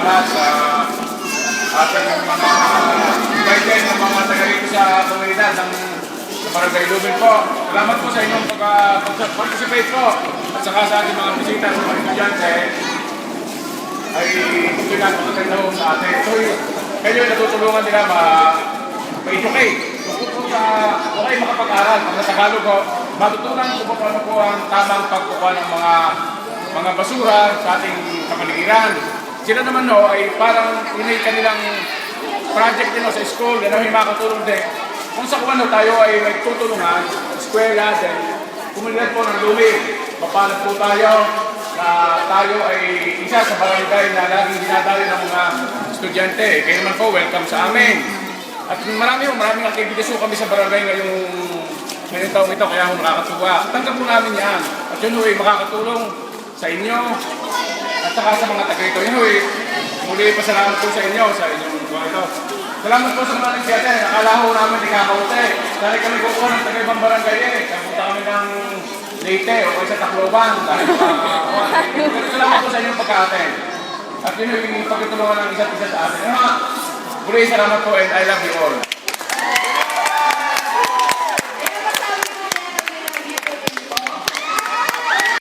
lahat sa ating mga guide ng mga taga rito sa komunidad ng Barangay Lubin po. Salamat po sa inyong pag-participate po at saka sa ating mga bisita sa mga estudyante ay gusto natin magandang sa atin. So, kayo natutulungan nila ma-educate. Kung kayo makapag-aral, pag nasa Tagalog ko, matutunan ko po ano po ang tamang pagkukuha ng mga basura sa ating kapaligiran. Sila naman no, ay parang inay kanilang project din sa school, gano'n yung makatulong din. Kung sa kung ano tayo ay nagtutulungan, eskwela, then komunidad po ng Lubin, papalag po tayo na tayo ay isa sa barangay na laging dinadayo ng mga estudyante. Kaya naman po, welcome sa amin. At maraming activities po kami sa barangay ngayong taong ito, kaya ako nakakatuwa. Tanggap po namin yan. At yun ay makakatulong sa inyo at saka sa mga taga-ito. Yun ay muli pasalamat po sa inyo, sa inyong buwan ito. Salamat po sa mga nagsiyate. Nakala ho namin di kakaunti. Dahil kami kukuha ng taga-ibang barangay eh. Kapunta kami ng Leyte o sa Tacloban. Salamat po sa inyong pagka-attend. At yun yung pagkatulungan ng isa't isa sa atin. Muli salamat po and I love you all.